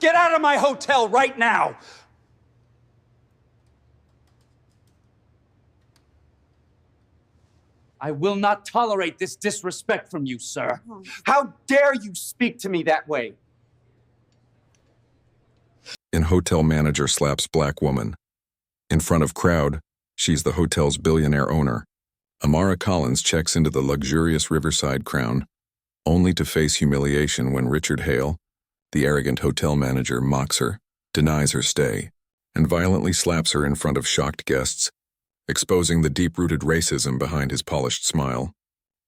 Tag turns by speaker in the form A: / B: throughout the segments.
A: Get out of my hotel right now! I will not tolerate this disrespect from you, sir.
B: How dare you speak to me that way?
C: In hotel manager slaps black woman. In front of crowd, she's the hotel's billionaire owner. Amara Collins checks into the luxurious Riverside Crown, only to face humiliation when Richard Hale, the arrogant hotel manager, mocks her, denies her stay, and violently slaps her in front of shocked guests, exposing the deep-rooted racism behind his polished smile.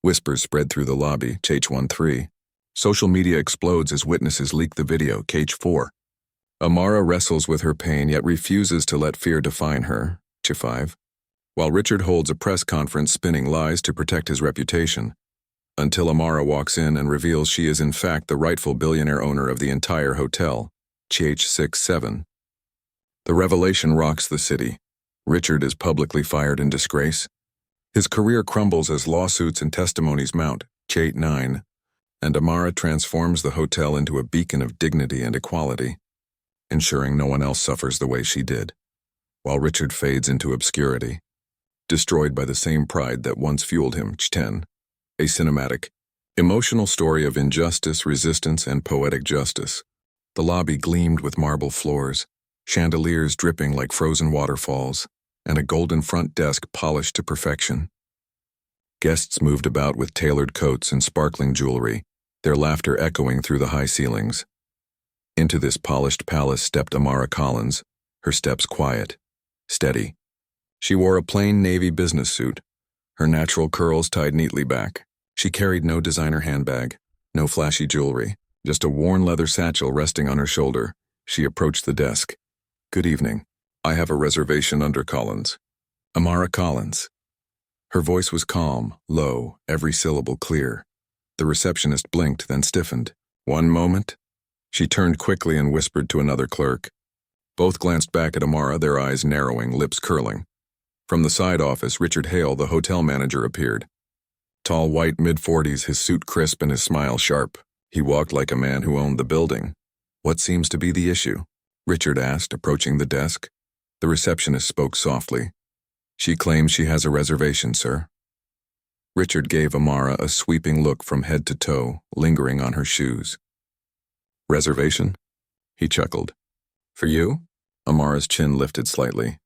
C: Whispers spread through the lobby, H13. Social media explodes as witnesses leak the video, H4. Amara wrestles with her pain yet refuses to let fear define her, Ch5, while Richard holds a press conference spinning lies to protect his reputation, until Amara walks in and reveals she is in fact the rightful billionaire owner of the entire hotel, Ch67. The revelation rocks the city. Richard is publicly fired in disgrace. His career crumbles as lawsuits and testimonies mount, Ch9, and Amara transforms the hotel into a beacon of dignity and equality, ensuring no one else suffers the way she did, while Richard fades into obscurity, destroyed by the same pride that once fueled him, Ch10. A cinematic, emotional story of injustice, resistance, and poetic justice. The lobby gleamed with marble floors, chandeliers dripping like frozen waterfalls, and a golden front desk polished to perfection. Guests moved about with tailored coats and sparkling jewelry, their laughter echoing through the high ceilings. Into this polished palace stepped Amara Collins, her steps quiet, steady. She wore a plain navy business suit, her natural curls tied neatly back. She carried no designer handbag, no flashy jewelry, just a worn leather satchel resting on her shoulder. She approached the desk. "Good evening. I have a reservation under Collins." Amara Collins. Her voice was calm, low, every syllable clear. The receptionist blinked, then stiffened. "One moment." She turned quickly and whispered to another clerk. Both glanced back at Amara, their eyes narrowing, lips curling. From the side office, Richard Hale, the hotel manager, appeared. Tall, white, mid-40s, his suit crisp and his smile sharp. He walked like a man who owned the building. "What seems to be the issue?" Richard asked, approaching the desk. The receptionist spoke softly. "She claims she has a reservation, sir." Richard gave Amara a sweeping look from head to toe, lingering on her shoes. "Reservation?" He chuckled. "For you?" Amara's chin lifted slightly.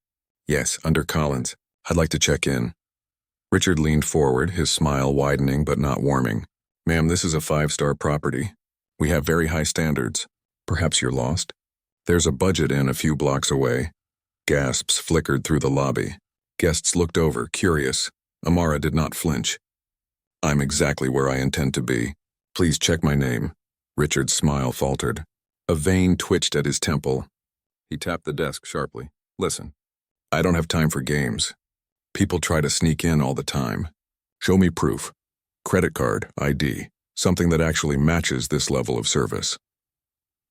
C: "Yes, under Collins. I'd like to check in." Richard leaned forward, his smile widening but not warming. "Ma'am, this is a 5-star property. We have very high standards. Perhaps you're lost? There's a budget inn a few blocks away." Gasps flickered through the lobby. Guests looked over, curious. Amara did not flinch. "I'm exactly where I intend to be. Please check my name." Richard's smile faltered. A vein twitched at his temple. He tapped the desk sharply. "Listen, I don't have time for games. People try to sneak in all the time. Show me proof. Credit card, ID, something that actually matches this level of service."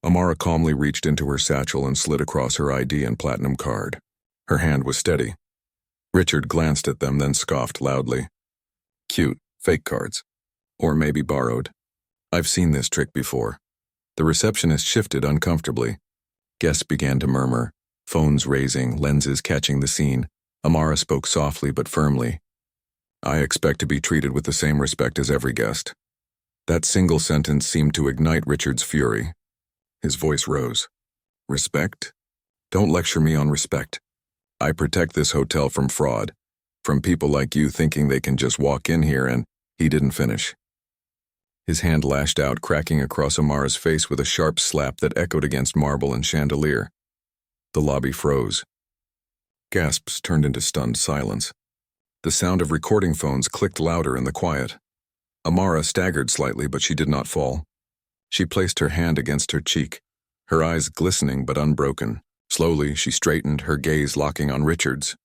C: Amara calmly reached into her satchel and slid across her ID and platinum card. Her hand was steady. Richard glanced at them, then scoffed loudly. "Cute, fake cards. Or maybe borrowed. I've seen this trick before." The receptionist shifted uncomfortably. Guests began to murmur, phones raising, lenses catching the scene. Amara spoke softly but firmly. "I expect to be treated with the same respect as every guest." That single sentence seemed to ignite Richard's fury. His voice rose. "Respect? Don't lecture me on respect. I protect this hotel from fraud, from people like you thinking they can just walk in here and..." He didn't finish. His hand lashed out, cracking across Amara's face with a sharp slap that echoed against marble and chandelier. The lobby froze. Gasps turned into stunned silence. The sound of recording phones clicked louder in the quiet. Amara staggered slightly, but she did not fall. She placed her hand against her cheek, her eyes glistening but unbroken. Slowly, she straightened, her gaze locking on Richard's.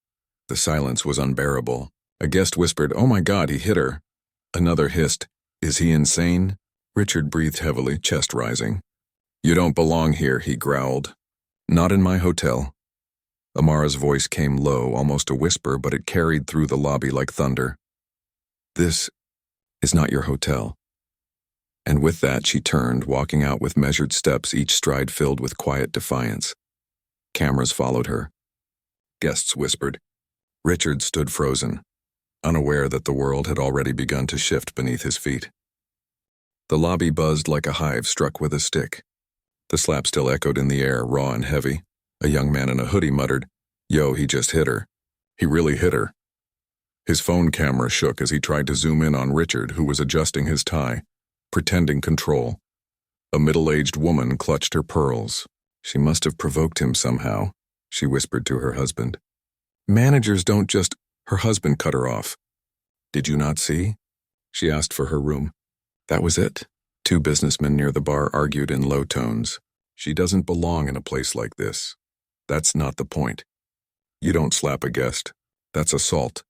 C: The silence was unbearable. A guest whispered, "Oh my God, he hit her." Another hissed, "Is he insane?" Richard breathed heavily, chest rising. "You don't belong here," he growled. "Not in my hotel." Amara's voice came low, almost a whisper, but it carried through the lobby like thunder. "This is not your hotel." And with that, she turned, walking out with measured steps, each stride filled with quiet defiance. Cameras followed her. Guests whispered. Richard stood frozen, unaware that the world had already begun to shift beneath his feet. The lobby buzzed like a hive struck with a stick. The slap still echoed in the air, raw and heavy. A young man in a hoodie muttered, "Yo, he just hit her. He really hit her." His phone camera shook as he tried to zoom in on Richard, who was adjusting his tie, pretending control. A middle-aged woman clutched her pearls. She must have provoked him somehow, she whispered to her husband. Managers don't just... Her husband cut her off. Did you not see? She asked for her room. That was it. Two businessmen near the bar argued in low tones. She doesn't belong in a place like this. That's not the point. You don't slap a guest. That's assault.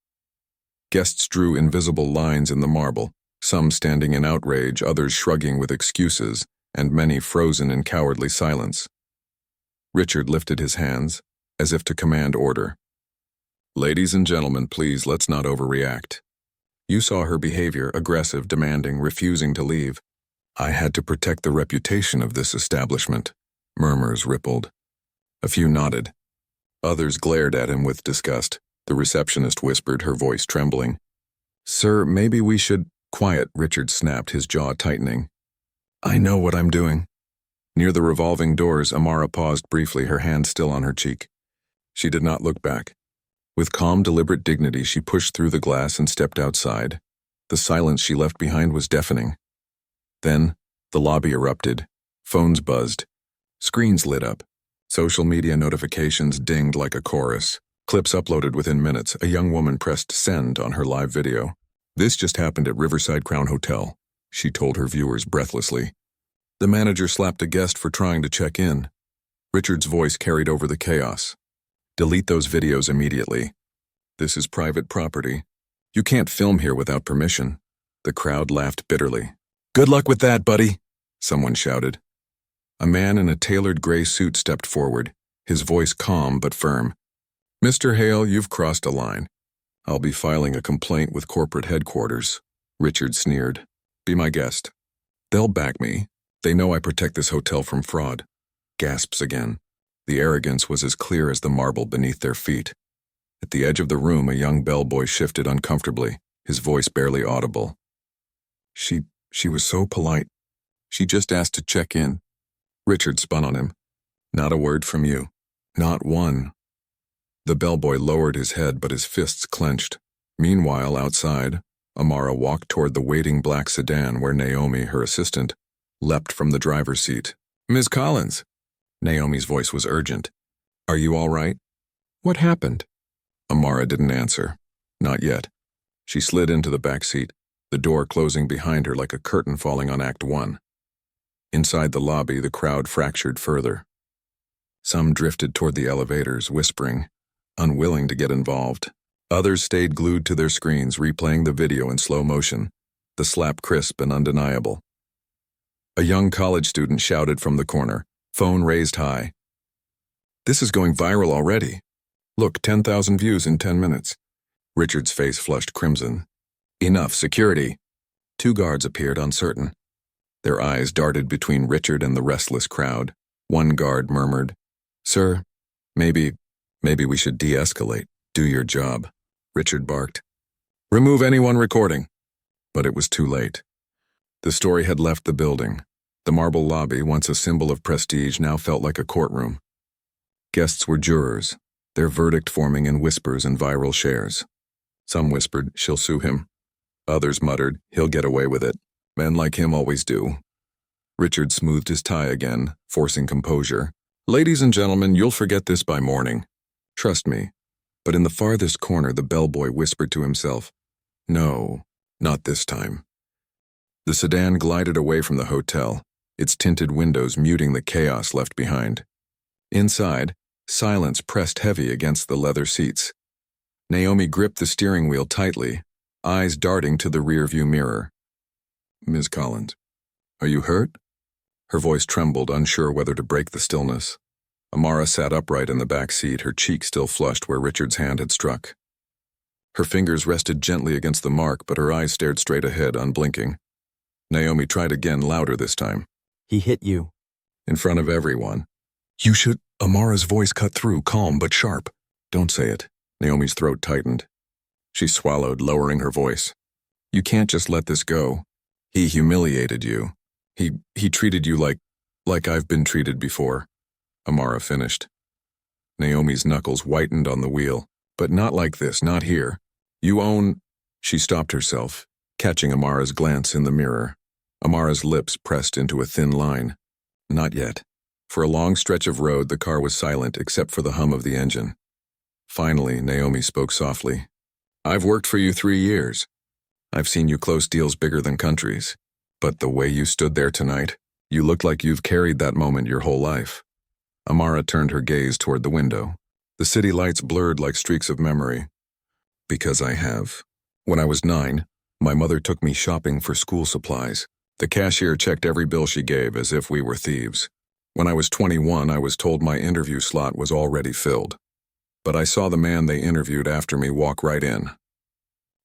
C: Guests drew invisible lines in the marble, some standing in outrage, others shrugging with excuses, and many frozen in cowardly silence. Richard lifted his hands, as if to command order. Ladies and gentlemen, please, let's not overreact. You saw her behavior, aggressive, demanding, refusing to leave. I had to protect the reputation of this establishment. Murmurs rippled. A few nodded. Others glared at him with disgust. The receptionist whispered, her voice trembling. Sir, maybe we should... Quiet, Richard snapped, his jaw tightening. I know what I'm doing. Near the revolving doors, Amara paused briefly, her hand still on her cheek. She did not look back. With calm, deliberate dignity, she pushed through the glass and stepped outside. The silence she left behind was deafening. Then, the lobby erupted. Phones buzzed. Screens lit up. Social media notifications dinged like a chorus. Clips uploaded within minutes. A young woman pressed send on her live video. This just happened at Riverside Crown Hotel, she told her viewers breathlessly. The manager slapped a guest for trying to check in. Richard's voice carried over the chaos. Delete those videos immediately. This is private property. You can't film here without permission. The crowd laughed bitterly. Good luck with that, buddy, someone shouted. A man in a tailored gray suit stepped forward, his voice calm but firm. Mr. Hale, you've crossed a line. I'll be filing a complaint with corporate headquarters. Richard sneered. Be my guest. They'll back me. They know I protect this hotel from fraud. Gasps again. The arrogance was as clear as the marble beneath their feet. At the edge of the room, a young bellboy shifted uncomfortably, his voice barely audible. She was so polite. She just asked to check in. Richard spun on him. Not a word from you. Not one. The bellboy lowered his head, but his fists clenched. Meanwhile, outside, Amara walked toward the waiting black sedan where Naomi, her assistant, leapt from the driver's seat. Ms. Collins. Naomi's voice was urgent. Are you all right? What happened? Amara didn't answer. Not yet. She slid into the back seat, the door closing behind her like a curtain falling on Act 1. Inside the lobby, the crowd fractured further. Some drifted toward the elevators, whispering, unwilling to get involved. Others stayed glued to their screens, replaying the video in slow motion, the slap crisp and undeniable. A young college student shouted from the corner, phone raised high. This is going viral already. Look, 10,000 views in 10 minutes. Richard's face flushed crimson. Enough, security. Two guards appeared, uncertain. Their eyes darted between Richard and the restless crowd. One guard murmured, Sir, maybe we should de-escalate. Do your job. Richard barked. Remove anyone recording. But it was too late. The story had left the building. The marble lobby, once a symbol of prestige, now felt like a courtroom. Guests were jurors, their verdict forming in whispers and viral shares. Some whispered, she'll sue him. Others muttered, he'll get away with it. Men like him always do. Richard smoothed his tie again, forcing composure. Ladies and gentlemen, you'll forget this by morning. Trust me. But in the farthest corner, the bellboy whispered to himself, No, not this time. The sedan glided away from the hotel, its tinted windows muting the chaos left behind. Inside, silence pressed heavy against the leather seats. Naomi gripped the steering wheel tightly, eyes darting to the rearview mirror. Ms. Collins, are you hurt? Her voice trembled, unsure whether to break the stillness. Amara sat upright in the back seat, her cheek still flushed where Richard's hand had struck. Her fingers rested gently against the mark, but her eyes stared straight ahead, unblinking. Naomi tried again, louder this time.
D: He hit you.
C: In front of everyone. You should. Amara's voice cut through, calm but sharp. Don't say it. Naomi's throat tightened. She swallowed, lowering her voice. You can't just let this go. He humiliated you. He treated you like I've been treated before. Amara finished. Naomi's knuckles whitened on the wheel. But not like this, not here. You own... She stopped herself, catching Amara's glance in the mirror. Amara's lips pressed into a thin line. Not yet. For a long stretch of road, the car was silent except for the hum of the engine. Finally, Naomi spoke softly. I've worked for you 3 years. I've seen you close deals bigger than countries. But the way you stood there tonight, you looked like you've carried that moment your whole life. Amara turned her gaze toward the window. The city lights blurred like streaks of memory. Because I have. When I was 9, my mother took me shopping for school supplies. The cashier checked every bill she gave as if we were thieves. When I was 21, I was told my interview slot was already filled. But I saw the man they interviewed after me walk right in.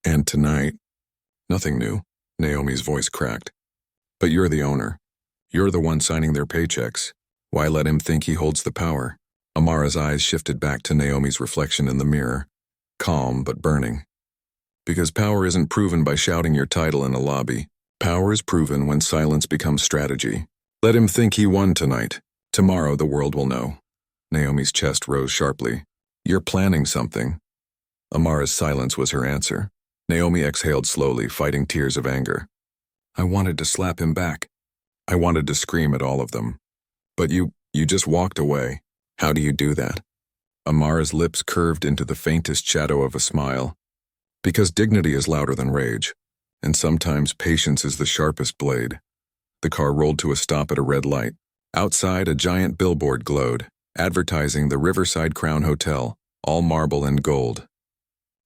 C: And tonight, nothing new, Naomi's voice cracked. But you're the owner. You're the one signing their paychecks. Why let him think he holds the power? Amara's eyes shifted back to Naomi's reflection in the mirror, calm but burning. Because power isn't proven by shouting your title in a lobby. Power is proven when silence becomes strategy. Let him think he won tonight. Tomorrow the world will know. Naomi's chest rose sharply. You're planning something. Amara's silence was her answer. Naomi exhaled slowly, fighting tears of anger. I wanted to slap him back. I wanted to scream at all of them. But you just walked away. How do you do that? Amara's lips curved into the faintest shadow of a smile. Because dignity is louder than rage, and sometimes patience is the sharpest blade. The car rolled to a stop at a red light. Outside, a giant billboard glowed, advertising the Riverside Crown Hotel, all marble and gold.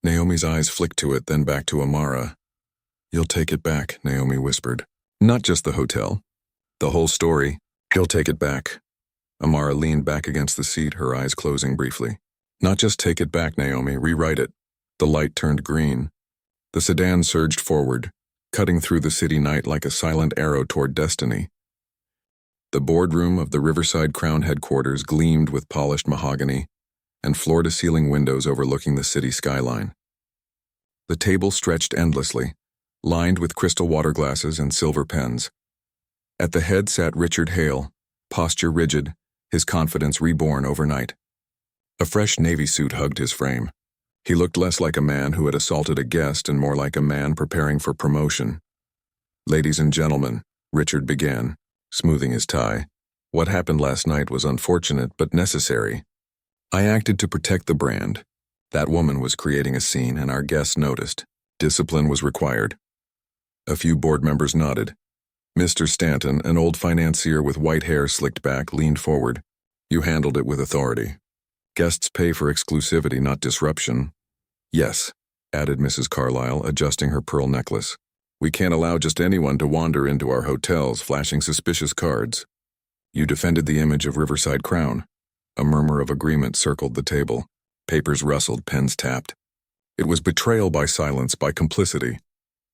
C: Naomi's eyes flicked to it, then back to Amara. You'll take it back, Naomi whispered. Not just the hotel. The whole story. You'll take it back. Amara leaned back against the seat, her eyes closing briefly. Not just take it back, Naomi, rewrite it. The light turned green. The sedan surged forward, cutting through the city night like a silent arrow toward destiny. The boardroom of the Riverside Crown headquarters gleamed with polished mahogany and floor-to-ceiling windows overlooking the city skyline. The table stretched endlessly, lined with crystal water glasses and silver pens. At the head sat Richard Hale, posture rigid, his confidence reborn overnight. A fresh navy suit hugged his frame. He looked less like a man who had assaulted a guest and more like a man preparing for promotion. Ladies and gentlemen, Richard began, smoothing his tie. What happened last night was unfortunate but necessary. I acted to protect the brand. That woman was creating a scene and our guests noticed. Discipline was required. A few board members nodded. Mr. Stanton, an old financier with white hair slicked back, leaned forward. You handled it with authority. Guests pay for exclusivity, not disruption. Yes, added Mrs. Carlyle, adjusting her pearl necklace. We can't allow just anyone to wander into our hotels flashing suspicious cards. You defended the image of Riverside Crown. A murmur of agreement circled the table. Papers rustled, pens tapped. It was betrayal by silence, by complicity.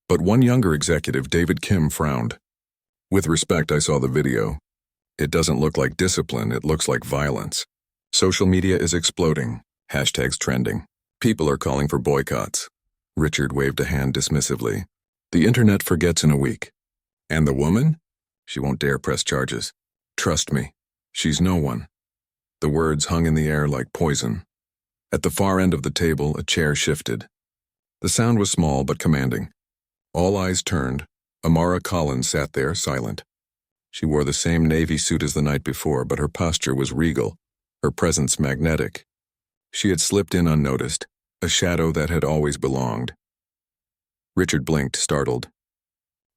C: But one younger executive, David Kim, frowned. With respect, I saw the video. It doesn't look like discipline, it looks like violence. Social media is exploding. Hashtags trending. People are calling for boycotts. Richard waved a hand dismissively. The internet forgets in a week. And the woman? She won't dare press charges. Trust me, she's no one. The words hung in the air like poison. At the far end of the table, a chair shifted. The sound was small but commanding. All eyes turned. Amara Collins sat there, silent. She wore the same navy suit as the night before, but her posture was regal, her presence magnetic. She had slipped in unnoticed, a shadow that had always belonged. Richard blinked, startled.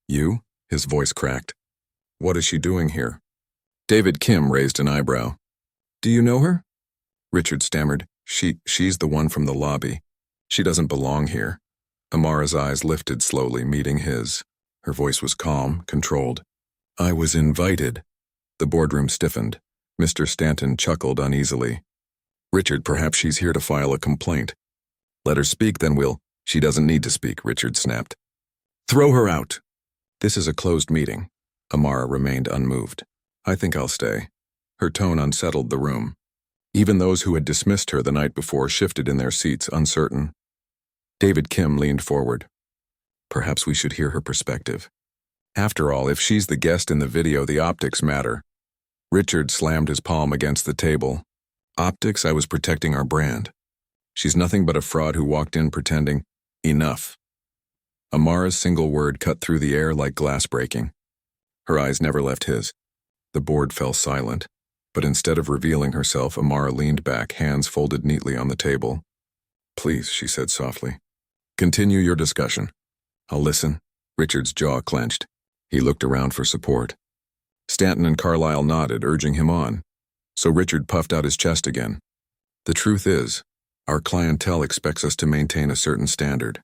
C: You? His voice cracked. What is she doing here? David Kim raised an eyebrow. Do you know her? Richard stammered. She's the one from the lobby. She doesn't belong here. Amara's eyes lifted slowly, meeting his. Her voice was calm, controlled. I was invited. The boardroom stiffened. Mr. Stanton chuckled uneasily. Richard, perhaps she's here to file a complaint. Let her speak, then we'll... She doesn't need to speak, Richard snapped. Throw her out. This is a closed meeting. Amara remained unmoved. I think I'll stay. Her tone unsettled the room. Even those who had dismissed her the night before shifted in their seats, uncertain. David Kim leaned forward. Perhaps we should hear her perspective. After all, if she's the guest in the video, the optics matter. Richard slammed his palm against the table. Optics? I was protecting our brand. She's nothing but a fraud who walked in pretending, enough. Amara's single word cut through the air like glass breaking. Her eyes never left his. The board fell silent, but instead of revealing herself, Amara leaned back, hands folded neatly on the table. Please, she said softly. Continue your discussion. I'll listen. Richard's jaw clenched. He looked around for support. Stanton and Carlyle nodded, urging him on. So Richard puffed out his chest again. The truth is, our clientele expects us to maintain a certain standard.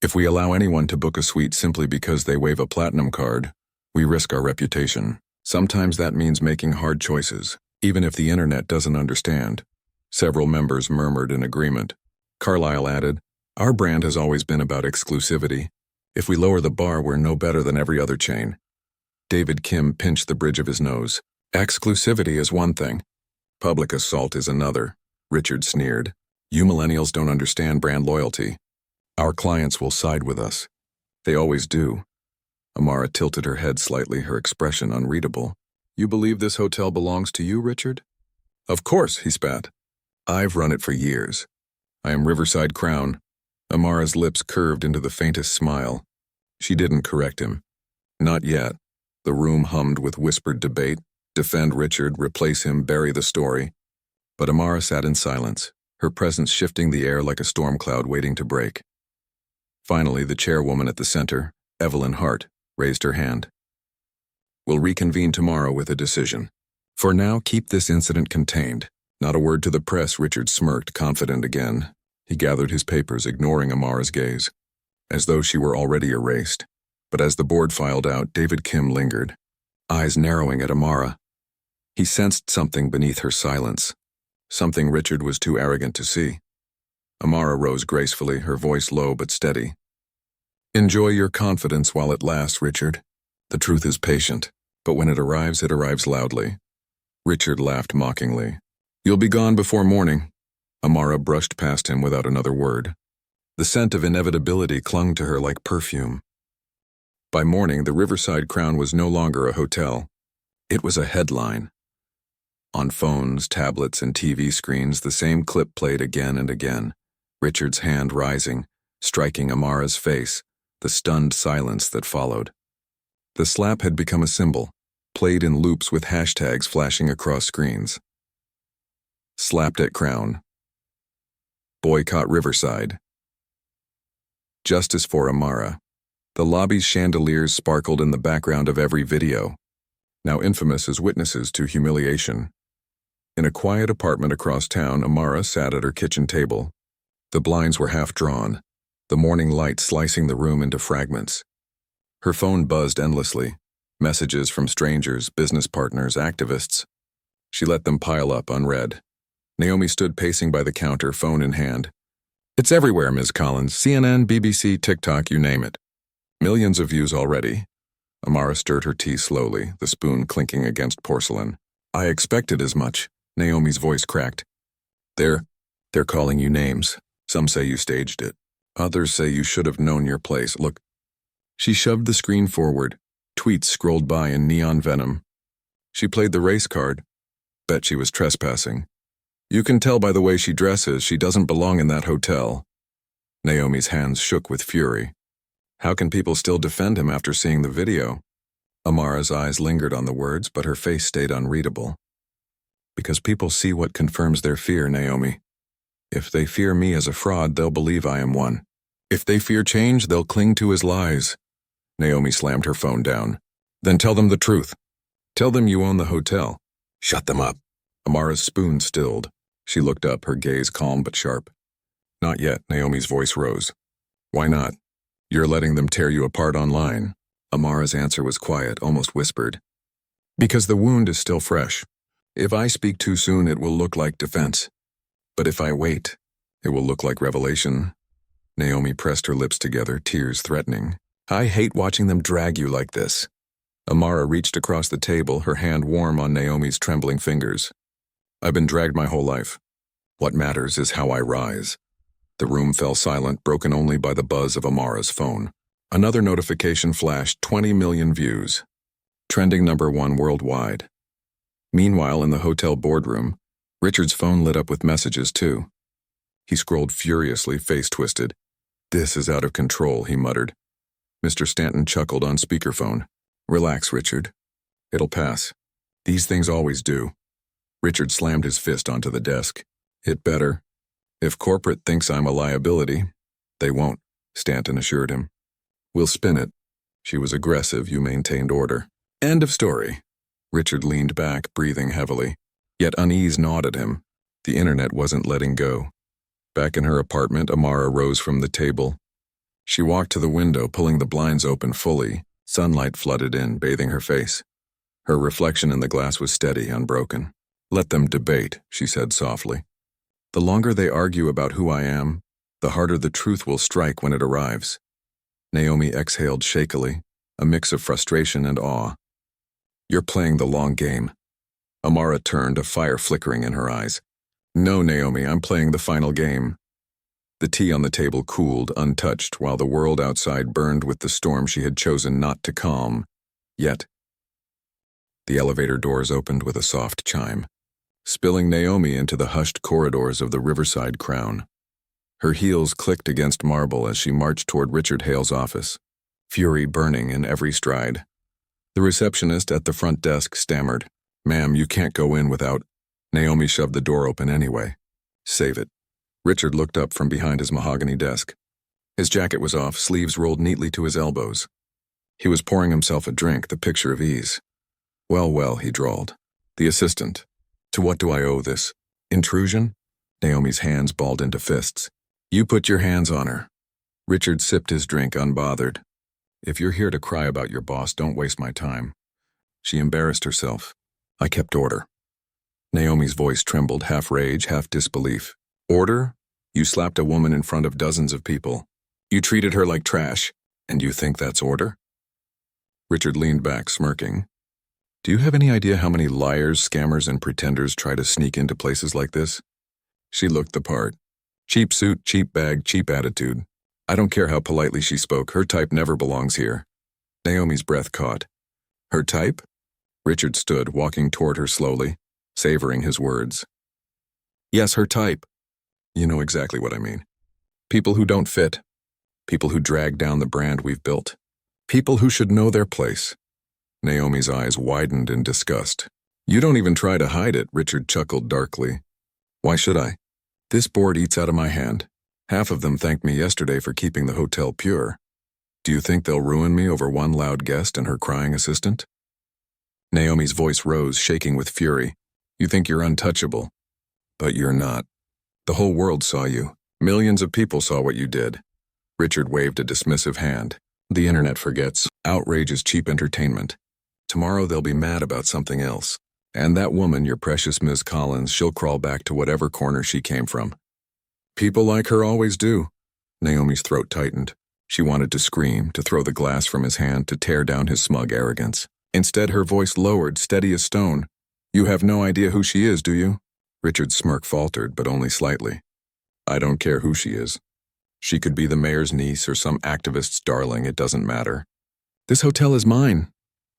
C: If we allow anyone to book a suite simply because they wave a platinum card, we risk our reputation. Sometimes that means making hard choices, even if the internet doesn't understand. Several members murmured in agreement. Carlyle added, our brand has always been about exclusivity. If we lower the bar, we're no better than every other chain. David Kim pinched the bridge of his nose. Exclusivity is one thing. Public assault is another. Richard sneered. You millennials don't understand brand loyalty. Our clients will side with us. They always do. Amara tilted her head slightly, her expression unreadable. You believe this hotel belongs to you, Richard? Of course, he spat. I've run it for years. I am Riverside Crown. Amara's lips curved into the faintest smile. She didn't correct him. Not yet. The room hummed with whispered debate. Defend Richard, replace him, bury the story. But Amara sat in silence, her presence shifting the air like a storm cloud waiting to break. Finally, the chairwoman at the center, Evelyn Hart, raised her hand. We'll reconvene tomorrow with a decision. For now, keep this incident contained. Not a word to the press, Richard smirked, confident again. He gathered his papers, ignoring Amara's gaze, as though she were already erased. But as the board filed out, David Kim lingered, eyes narrowing at Amara. He sensed something beneath her silence, something Richard was too arrogant to see. Amara rose gracefully, her voice low but steady. Enjoy your confidence while it lasts, Richard. The truth is patient, but when it arrives loudly. Richard laughed mockingly. You'll be gone before morning. Amara brushed past him without another word. The scent of inevitability clung to her like perfume. By morning, the Riverside Crown was no longer a hotel. It was a headline. On phones, tablets, and TV screens, the same clip played again and again. Richard's hand rising, striking Amara's face, the stunned silence that followed. The slap had become a symbol, played in loops with hashtags flashing across screens. Slapped at Crown. Boycott Riverside. Justice for Amara. The lobby's chandeliers sparkled in the background of every video, now infamous as witnesses to humiliation. In a quiet apartment across town, Amara sat at her kitchen table. The blinds were half drawn, the morning light slicing the room into fragments. Her phone buzzed endlessly, messages from strangers, business partners, activists. She let them pile up unread. Naomi stood pacing by the counter, phone in hand. It's everywhere, Ms. Collins. CNN, BBC, TikTok, you name it. Millions of views already. Amara stirred her tea slowly, the spoon clinking against porcelain. I expected as much. Naomi's voice cracked. They're calling you names. Some say you staged it. Others say you should have known your place. Look. She shoved the screen forward. Tweets scrolled by in neon venom. She played the race card. Bet she was trespassing. You can tell by the way she dresses she doesn't belong in that hotel. Naomi's hands shook with fury. How can people still defend him after seeing the video? Amara's eyes lingered on the words, but her face stayed unreadable. Because people see what confirms their fear, Naomi. If they fear me as a fraud, they'll believe I am one. If they fear change, they'll cling to his lies. Naomi slammed her phone down. Then tell them the truth. Tell them you own the hotel. Shut them up. Amara's spoon stilled. She looked up, her gaze calm but sharp. Not yet, Naomi's voice rose. Why not? You're letting them tear you apart online. Amara's answer was quiet, almost whispered. Because the wound is still fresh. If I speak too soon, it will look like defense. But if I wait, it will look like revelation. Naomi pressed her lips together, tears threatening. I hate watching them drag you like this. Amara reached across the table, her hand warm on Naomi's trembling fingers. I've been dragged my whole life. What matters is how I rise. The room fell silent, broken only by the buzz of Amara's phone. Another notification flashed, 20 million views. Trending #1 worldwide. Meanwhile, in the hotel boardroom, Richard's phone lit up with messages too. He scrolled furiously, face twisted. This is out of control, he muttered. Mr. Stanton chuckled on speakerphone. Relax, Richard. It'll pass. These things always do. Richard slammed his fist onto the desk. It better. If corporate thinks I'm a liability, they won't, Stanton assured him. We'll spin it. She was aggressive, you maintained order. End of story. Richard leaned back, breathing heavily. Yet unease gnawed at him. The internet wasn't letting go. Back in her apartment, Amara rose from the table. She walked to the window, pulling the blinds open fully. Sunlight flooded in, bathing her face. Her reflection in the glass was steady, unbroken. Let them debate, she said softly. The longer they argue about who I am, the harder the truth will strike when it arrives. Naomi exhaled shakily, a mix of frustration and awe. You're playing the long game. Amara turned, a fire flickering in her eyes. No, Naomi, I'm playing the final game. The tea on the table cooled, untouched, while the world outside burned with the storm she had chosen not to calm. Yet, the elevator doors opened with a soft chime, spilling Naomi into the hushed corridors of the Riverside Crown. Her heels clicked against marble as she marched toward Richard Hale's office, fury burning in every stride. The receptionist at the front desk stammered, Ma'am, you can't go in without... Naomi shoved the door open anyway. Save it. Richard looked up from behind his mahogany desk. His jacket was off, sleeves rolled neatly to his elbows. He was pouring himself a drink, the picture of ease. Well, he drawled. The assistant. To what do I owe this? Intrusion? Naomi's hands balled into fists. You put your hands on her. Richard sipped his drink unbothered. If you're here to cry about your boss, don't waste my time. She embarrassed herself. I kept order. Naomi's voice trembled, half rage, half disbelief. Order? You slapped a woman in front of dozens of people. You treated her like trash, and you think that's order? Richard leaned back, smirking. Do you have any idea how many liars, scammers, and pretenders try to sneak into places like this? She looked the part. Cheap suit, cheap bag, cheap attitude. I don't care how politely she spoke, her type never belongs here. Naomi's breath caught. Her type? Richard stood, walking toward her slowly, savoring his words. Yes, her type. You know exactly what I mean. People who don't fit. People who drag down the brand we've built. People who should know their place. Naomi's eyes widened in disgust. You don't even try to hide it, Richard chuckled darkly. Why should I? This board eats out of my hand. Half of them thanked me yesterday for keeping the hotel pure. Do you think they'll ruin me over one loud guest and her crying assistant? Naomi's voice rose, shaking with fury. You think you're untouchable. But you're not. The whole world saw you. Millions of people saw what you did. Richard waved a dismissive hand. The internet forgets. Outrage is cheap entertainment. Tomorrow they'll be mad about something else. And that woman, your precious Ms. Collins, she'll crawl back to whatever corner she came from. People like her always do. Naomi's throat tightened. She wanted to scream, to throw the glass from his hand, to tear down his smug arrogance. Instead, her voice lowered, steady as stone. You have no idea who she is, do you? Richard's smirk faltered, but only slightly. I don't care who she is. She could be the mayor's niece or some activist's darling, it doesn't matter. This hotel is mine.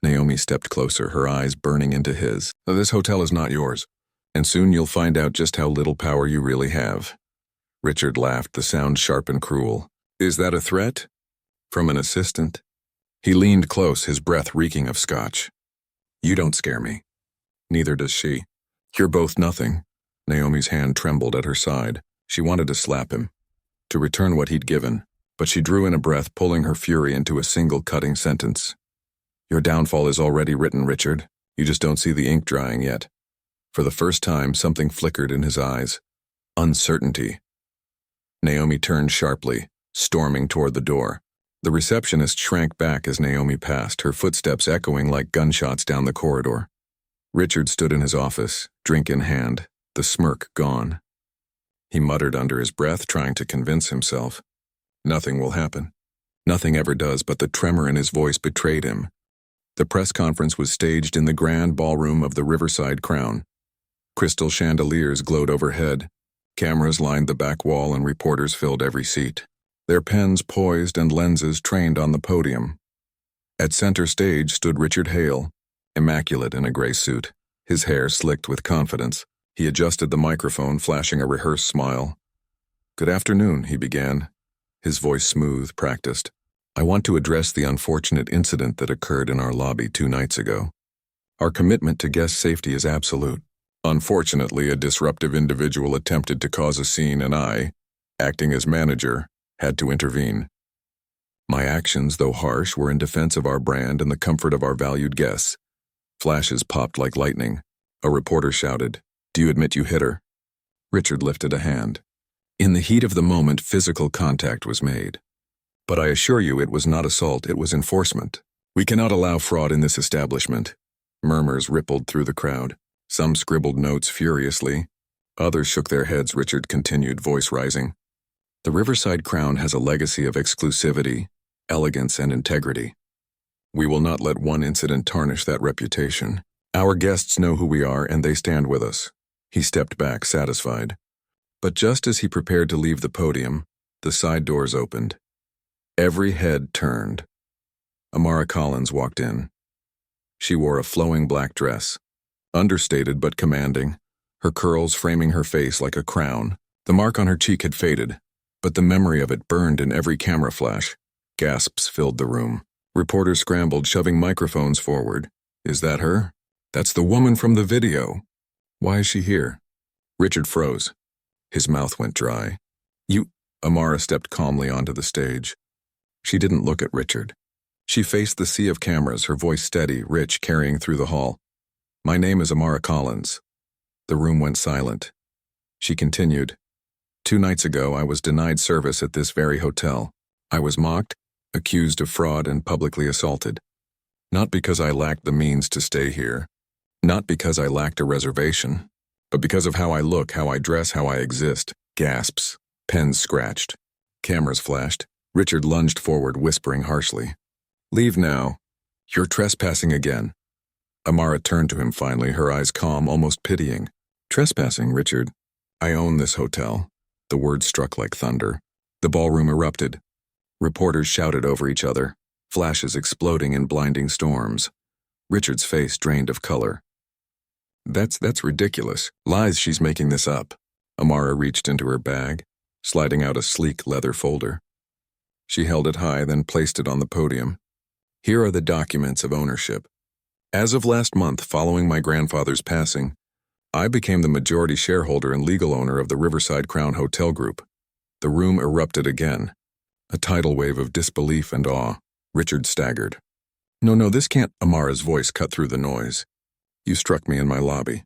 C: Naomi stepped closer, her eyes burning into his. This hotel is not yours, and soon you'll find out just how little power you really have. Richard laughed, the sound sharp and cruel. Is that a threat? From an assistant? He leaned close, his breath reeking of scotch. You don't scare me. Neither does she. You're both nothing. Naomi's hand trembled at her side. She wanted to slap him, to return what he'd given, but she drew in a breath, pulling her fury into a single cutting sentence. Your downfall is already written, Richard. You just don't see the ink drying yet. For the first time, something flickered in his eyes. Uncertainty. Naomi turned sharply, storming toward the door. The receptionist shrank back as Naomi passed, her footsteps echoing like gunshots down the corridor. Richard stood in his office, drink in hand, the smirk gone. He muttered under his breath, trying to convince himself. Nothing will happen. Nothing ever does, but the tremor in his voice betrayed him. The press conference was staged in the grand ballroom of the Riverside Crown. Crystal chandeliers glowed overhead. Cameras lined the back wall and reporters filled every seat. Their pens poised and lenses trained on the podium. At center stage stood Richard Hale, immaculate in a gray suit, his hair slicked with confidence. He adjusted the microphone, flashing a rehearsed smile. "Good afternoon," he began, his voice smooth, practiced. "I want to address the unfortunate incident that occurred in our lobby 2 nights ago. Our commitment to guest safety is absolute. Unfortunately, a disruptive individual attempted to cause a scene and I, acting as manager, had to intervene. My actions, though harsh, were in defense of our brand and the comfort of our valued guests." Flashes popped like lightning. A reporter shouted, "Do you admit you hit her?" Richard lifted a hand. In the heat of the moment, physical contact was made. "But I assure you it was not assault, it was enforcement. We cannot allow fraud in this establishment." Murmurs rippled through the crowd. Some scribbled notes furiously. Others shook their heads. Richard continued, voice rising. "The Riverside Crown has a legacy of exclusivity, elegance, and integrity. We will not let one incident tarnish that reputation. Our guests know who we are and they stand with us." He stepped back, satisfied. But just as he prepared to leave the podium, the side doors opened. Every head turned. Amara Collins walked in. She wore a flowing black dress, understated but commanding, her curls framing her face like a crown. The mark on her cheek had faded, but the memory of it burned in every camera flash. Gasps filled the room. Reporters scrambled, shoving microphones forward. "Is that her? That's the woman from the video. Why is she here?" Richard froze. His mouth went dry. "You—" Amara stepped calmly onto the stage. She didn't look at Richard. She faced the sea of cameras, her voice steady, rich, carrying through the hall. "My name is Amara Collins." The room went silent. She continued, 2 nights ago, I was denied service at this very hotel. I was mocked, accused of fraud, and publicly assaulted. Not because I lacked the means to stay here. Not because I lacked a reservation. But because of how I look, how I dress, how I exist." Gasps. Pens scratched. Cameras flashed. Richard lunged forward, whispering harshly, "Leave now. You're trespassing again." Amara turned to him finally, her eyes calm, almost pitying. "Trespassing, Richard? I own this hotel." The words struck like thunder. The ballroom erupted. Reporters shouted over each other, flashes exploding in blinding storms. Richard's face drained of color. That's ridiculous. Lies, she's making this up." Amara reached into her bag, sliding out a sleek leather folder. She held it high, then placed it on the podium. "Here are the documents of ownership. As of last month, following my grandfather's passing, I became the majority shareholder and legal owner of the Riverside Crown Hotel Group." The room erupted again. A tidal wave of disbelief and awe. Richard staggered. No, this can't." Amara's voice cut through the noise. "You struck me in my lobby.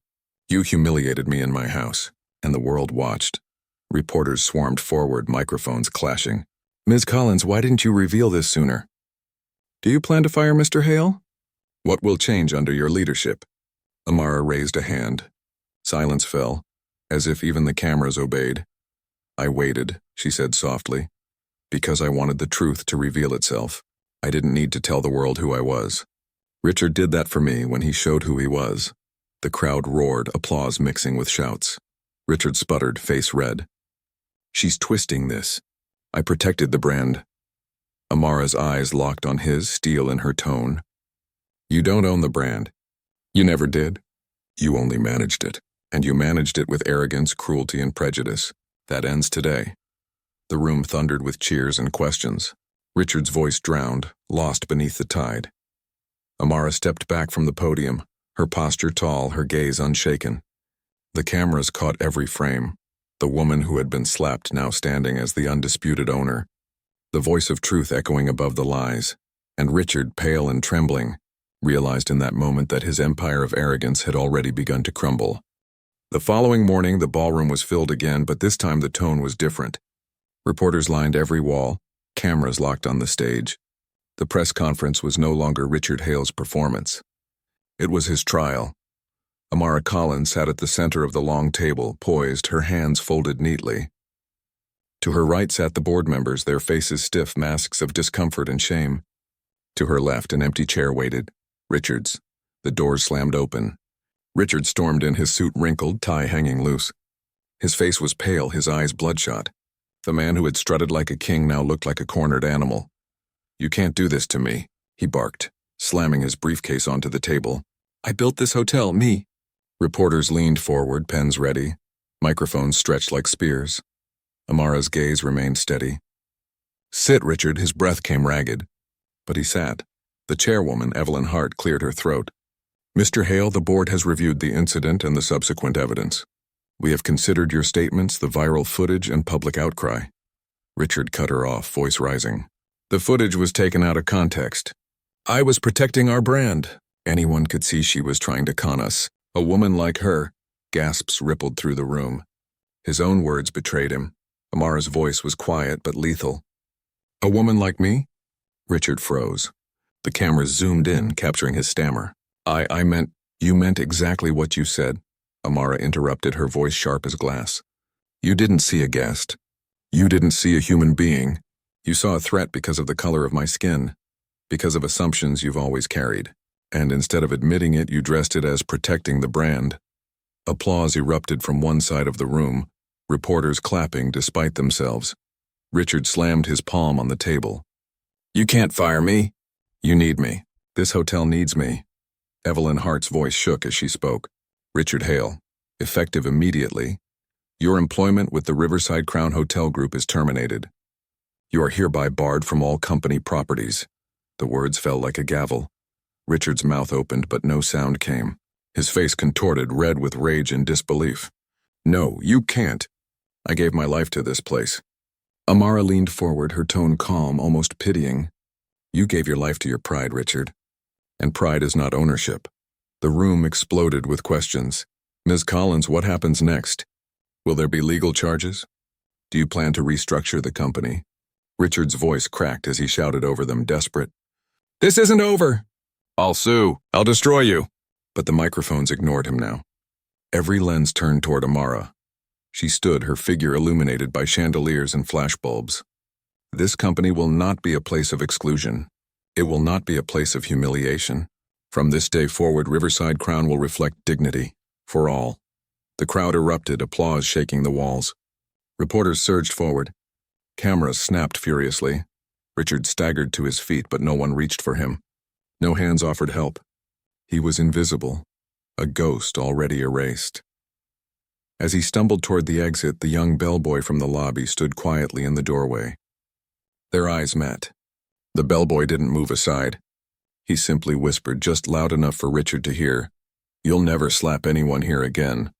C: You humiliated me in my house." And the world watched. Reporters swarmed forward, microphones clashing. "Ms. Collins, why didn't you reveal this sooner? Do you plan to fire Mr. Hale? What will change under your leadership?" Amara raised a hand. Silence fell, as if even the cameras obeyed. "I waited," she said softly, "because I wanted the truth to reveal itself. I didn't need to tell the world who I was. Richard did that for me when he showed who he was." The crowd roared, applause mixing with shouts. Richard sputtered, face red. "She's twisting this. I protected the brand." Amara's eyes locked on his, steel in her tone. "You don't own the brand. You never did. You only managed it. And you managed it with arrogance, cruelty, and prejudice. That ends today." The room thundered with cheers and questions. Richard's voice drowned, lost beneath the tide. Amara stepped back from the podium, her posture tall, her gaze unshaken. The cameras caught every frame. The woman who had been slapped now standing as the undisputed owner. The voice of truth echoing above the lies. And Richard, pale and trembling, realized in that moment that his empire of arrogance had already begun to crumble. The following morning, the ballroom was filled again, but this time the tone was different. Reporters lined every wall, cameras locked on the stage. The press conference was no longer Richard Hale's performance. It was his trial. Amara Collins sat at the center of the long table, poised, her hands folded neatly. To her right sat the board members, their faces stiff masks of discomfort and shame. To her left, an empty chair waited. Richard's. The doors slammed open. Richard stormed in, his suit wrinkled, tie hanging loose. His face was pale, his eyes bloodshot. The man who had strutted like a king now looked like a cornered animal. "You can't do this to me," he barked, slamming his briefcase onto the table. "I built this hotel, me." Reporters leaned forward, pens ready. Microphones stretched like spears. Amara's gaze remained steady. "Sit, Richard." His breath came ragged. But he sat. The chairwoman, Evelyn Hart, cleared her throat. "Mr. Hale, the board has reviewed the incident and the subsequent evidence. We have considered your statements, the viral footage, and public outcry." Richard cut her off, voice rising. "The footage was taken out of context. I was protecting our brand. Anyone could see she was trying to con us. A woman like her." Gasps rippled through the room. His own words betrayed him. Amara's voice was quiet but lethal. "A woman like me?" Richard froze. The cameras zoomed in, capturing his stammer. You meant exactly what you said," Amara interrupted, her voice sharp as glass. "You didn't see a guest. You didn't see a human being. You saw a threat because of the color of my skin, because of assumptions you've always carried. And instead of admitting it, you dressed it as protecting the brand." Applause erupted from one side of the room, reporters clapping despite themselves. Richard slammed his palm on the table. "You can't fire me. You need me. This hotel needs me." Evelyn Hart's voice shook as she spoke. "Richard Hale, effective immediately. Your employment with the Riverside Crown Hotel Group is terminated. You are hereby barred from all company properties." The words fell like a gavel. Richard's mouth opened, but no sound came. His face contorted, red with rage and disbelief. "No, you can't. I gave my life to this place." Amara leaned forward, her tone calm, almost pitying. "You gave your life to your pride, Richard. And pride is not ownership." The room exploded with questions. "Ms. Collins, what happens next? Will there be legal charges? Do you plan to restructure the company?" Richard's voice cracked as he shouted over them, desperate. "This isn't over. I'll sue. I'll destroy you." But the microphones ignored him now. Every lens turned toward Amara. She stood, her figure illuminated by chandeliers and flashbulbs. "This company will not be a place of exclusion. It will not be a place of humiliation. From this day forward, Riverside Crown will reflect dignity, for all." The crowd erupted, applause shaking the walls. Reporters surged forward. Cameras snapped furiously. Richard staggered to his feet, but no one reached for him. No hands offered help. He was invisible, a ghost already erased. As he stumbled toward the exit, the young bellboy from the lobby stood quietly in the doorway. Their eyes met. The bellboy didn't move aside. He simply whispered, just loud enough for Richard to hear, "You'll never slap anyone here again."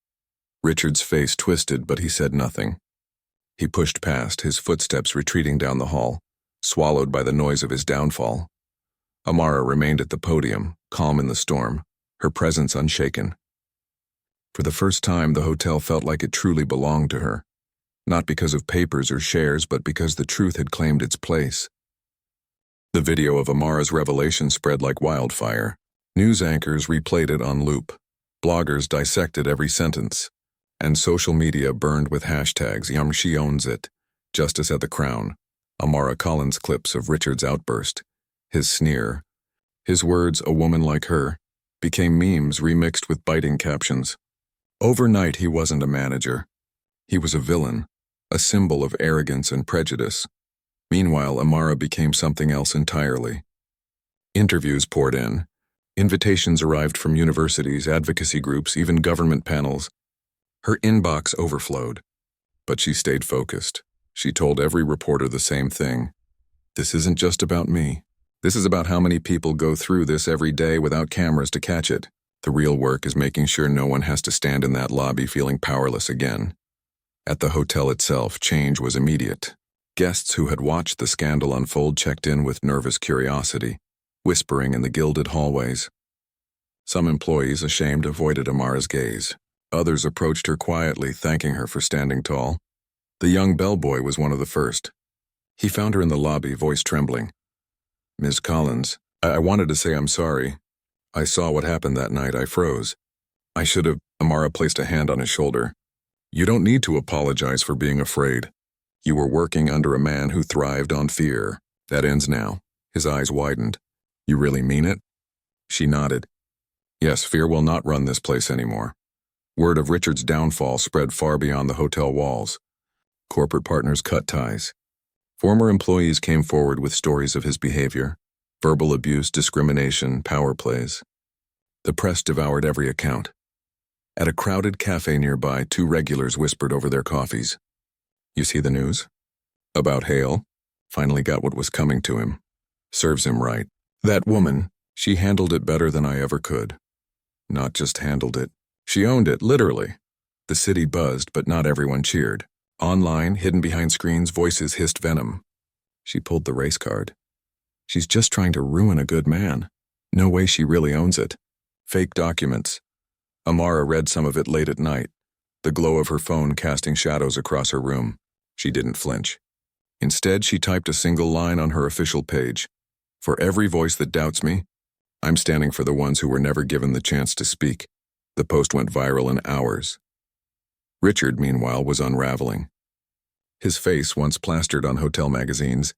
C: Richard's face twisted, but he said nothing. He pushed past, his footsteps retreating down the hall, swallowed by the noise of his downfall. Amara remained at the podium, calm in the storm, her presence unshaken. For the first time, the hotel felt like it truly belonged to her, not because of papers or shares, but because the truth had claimed its place. The video of Amara's revelation spread like wildfire. News anchors replayed it on loop. Bloggers dissected every sentence. And social media burned with hashtags, "She owns it," "Justice at the Crown," Amara Collins clips of Richard's outburst, his sneer. His words, "a woman like her," became memes remixed with biting captions. Overnight, he wasn't a manager. He was a villain, a symbol of arrogance and prejudice. Meanwhile, Amara became something else entirely. Interviews poured in. Invitations arrived from universities, advocacy groups, even government panels. Her inbox overflowed. But she stayed focused. She told every reporter the same thing. "This isn't just about me. This is about how many people go through this every day without cameras to catch it. The real work is making sure no one has to stand in that lobby feeling powerless again." At the hotel itself, change was immediate. Guests who had watched the scandal unfold checked in with nervous curiosity, whispering in the gilded hallways. Some employees, ashamed, avoided Amara's gaze. Others approached her quietly, thanking her for standing tall. The young bellboy was one of the first. He found her in the lobby, voice trembling. "Ms. Collins, I wanted to say I'm sorry. I saw what happened that night. I froze. I should have." Amara placed a hand on his shoulder. "You don't need to apologize for being afraid. You were working under a man who thrived on fear. That ends now. His eyes widened. You really mean it? She nodded. Yes, fear will not run this place anymore. Word of Richard's downfall spread far beyond the hotel walls. Corporate partners cut ties. Former employees came forward with stories of his behavior, verbal abuse, discrimination, power plays. The press devoured every account. At a crowded cafe nearby, two regulars whispered over their coffees. You see the news? About Hale? Finally got what was coming to him. Serves him right. That woman, she handled it better than I ever could. Not just handled it. She owned it, literally. The city buzzed, but not everyone cheered. Online, hidden behind screens, voices hissed venom. She pulled the race card. She's just trying to ruin a good man. No way she really owns it. Fake documents. Amara read some of it late at night, the glow of her phone casting shadows across her room. She didn't flinch. Instead, she typed a single line on her official page. For every voice that doubts me, I'm standing for the ones who were never given the chance to speak. The post went viral in hours. Richard, meanwhile, was unraveling. His face, once plastered on hotel magazines,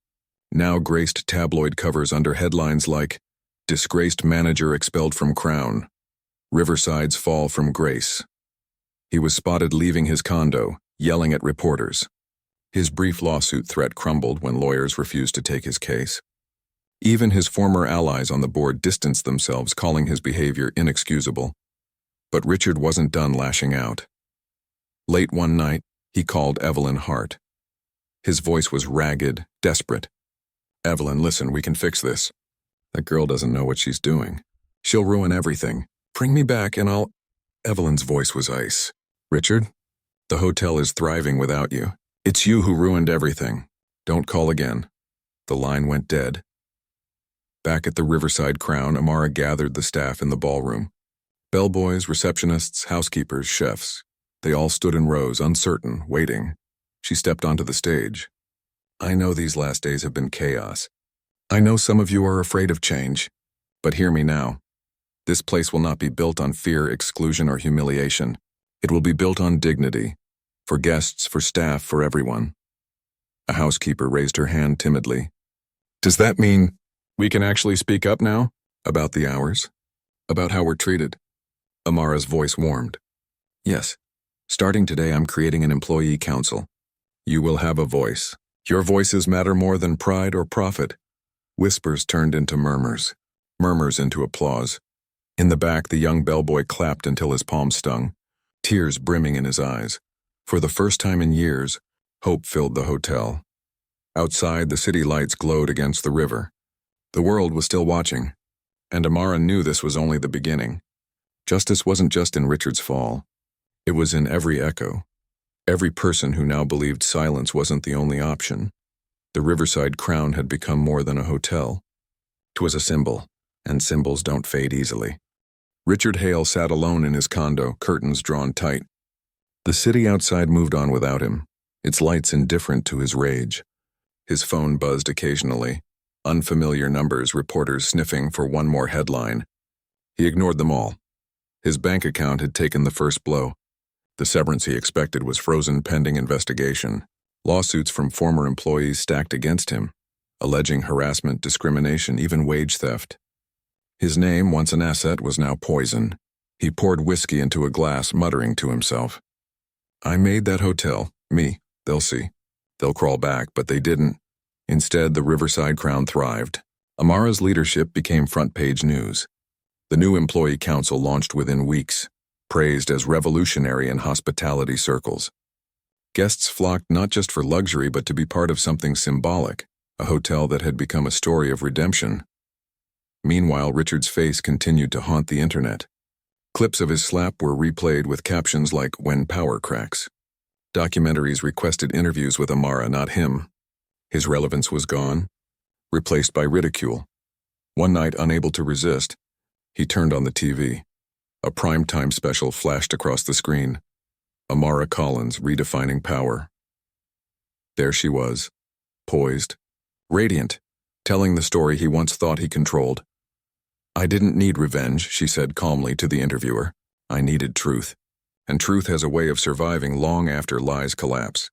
C: now graced tabloid covers under headlines like, Disgraced Manager Expelled from Crown, Riverside's Fall from Grace. He was spotted leaving his condo, yelling at reporters. His brief lawsuit threat crumbled when lawyers refused to take his case. Even his former allies on the board distanced themselves, calling his behavior inexcusable. But Richard wasn't done lashing out. Late one night, he called Evelyn Hart. His voice was ragged, desperate. Evelyn, listen, we can fix this. That girl doesn't know what she's doing. She'll ruin everything. Bring me back and I'll... Evelyn's voice was ice. Richard, the hotel is thriving without you. It's you who ruined everything. Don't call again. The line went dead. Back at the Riverside Crown, Amara gathered the staff in the ballroom. Bellboys, receptionists, housekeepers, chefs. They all stood in rows, uncertain, waiting. She stepped onto the stage. I know these last days have been chaos. I know some of you are afraid of change. But hear me now. This place will not be built on fear, exclusion, or humiliation. It will be built on dignity. For guests, for staff, for everyone. A housekeeper raised her hand timidly. Does that mean we can actually speak up now? About the hours? About how we're treated? Amara's voice warmed. Yes. Starting today, I'm creating an employee council. You will have a voice. Your voices matter more than pride or profit. Whispers turned into murmurs. Murmurs into applause. In the back, the young bellboy clapped until his palms stung, tears brimming in his eyes. For the first time in years, hope filled the hotel. Outside, the city lights glowed against the river. The world was still watching, and Amara knew this was only the beginning. Justice wasn't just in Richard's fall. It was in every echo. Every person who now believed silence wasn't the only option. The Riverside Crown had become more than a hotel. 'Twas a symbol, and symbols don't fade easily. Richard Hale sat alone in his condo, curtains drawn tight. The city outside moved on without him, its lights indifferent to his rage. His phone buzzed occasionally, unfamiliar numbers, reporters sniffing for one more headline. He ignored them all. His bank account had taken the first blow. The severance he expected was frozen pending investigation. Lawsuits from former employees stacked against him, alleging harassment, discrimination, even wage theft. His name, once an asset, was now poison. He poured whiskey into a glass, muttering to himself. I made that hotel. Me. They'll see. They'll crawl back, but they didn't. Instead, the Riverside Crown thrived. Amara's leadership became front-page news. The new employee council launched within weeks, praised as revolutionary in hospitality circles. Guests flocked not just for luxury but to be part of something symbolic, a hotel that had become a story of redemption. Meanwhile, Richard's face continued to haunt the internet. Clips of his slap were replayed with captions like, When Power Cracks. Documentaries requested interviews with Amara, not him. His relevance was gone, replaced by ridicule. One night, unable to resist, he turned on the TV. A primetime special flashed across the screen. Amara Collins, redefining power. There she was, poised, radiant, telling the story he once thought he controlled. I didn't need revenge, she said calmly to the interviewer. I needed truth. And truth has a way of surviving long after lies collapse.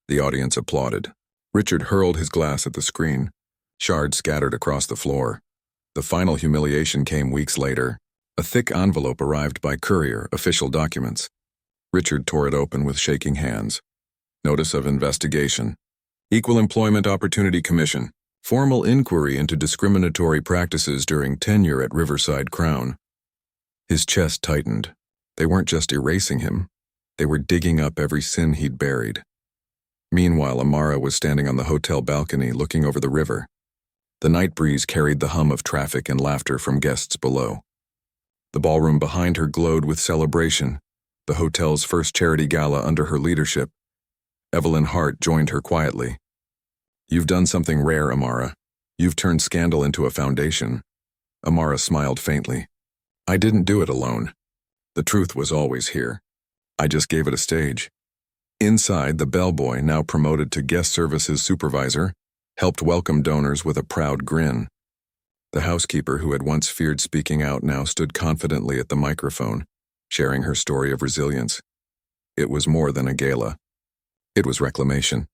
C: The audience applauded. Richard hurled his glass at the screen. Shards scattered across the floor. The final humiliation came weeks later. A thick envelope arrived by courier, official documents. Richard tore it open with shaking hands. Notice of investigation. Equal Employment Opportunity Commission. Formal inquiry into discriminatory practices during tenure at Riverside Crown. His chest tightened. They weren't just erasing him. They were digging up every sin he'd buried. Meanwhile, Amara was standing on the hotel balcony looking over the river. The night breeze carried the hum of traffic and laughter from guests below. The ballroom behind her glowed with celebration, the hotel's first charity gala under her leadership. Evelyn Hart joined her quietly. "You've done something rare, Amara. You've turned scandal into a foundation." Amara smiled faintly. "I didn't do it alone. The truth was always here. I just gave it a stage." Inside, the bellboy, now promoted to guest services supervisor, helped welcome donors with a proud grin. The housekeeper, who had once feared speaking out, now stood confidently at the microphone, sharing her story of resilience. It was more than a gala. It was reclamation.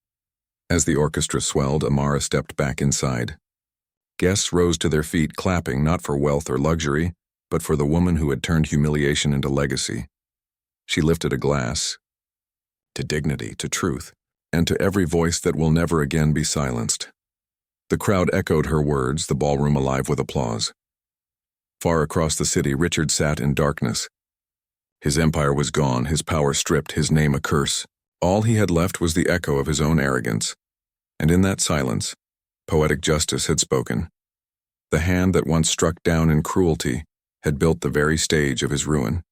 C: As the orchestra swelled, Amara stepped back inside. Guests rose to their feet, clapping not for wealth or luxury, but for the woman who had turned humiliation into legacy. She lifted a glass to dignity, to truth, and to every voice that will never again be silenced. The crowd echoed her words, the ballroom alive with applause. Far across the city, Richard sat in darkness. His empire was gone, his power stripped, his name a curse. All he had left was the echo of his own arrogance. And in that silence, poetic justice had spoken. The hand that once struck down in cruelty had built the very stage of his ruin.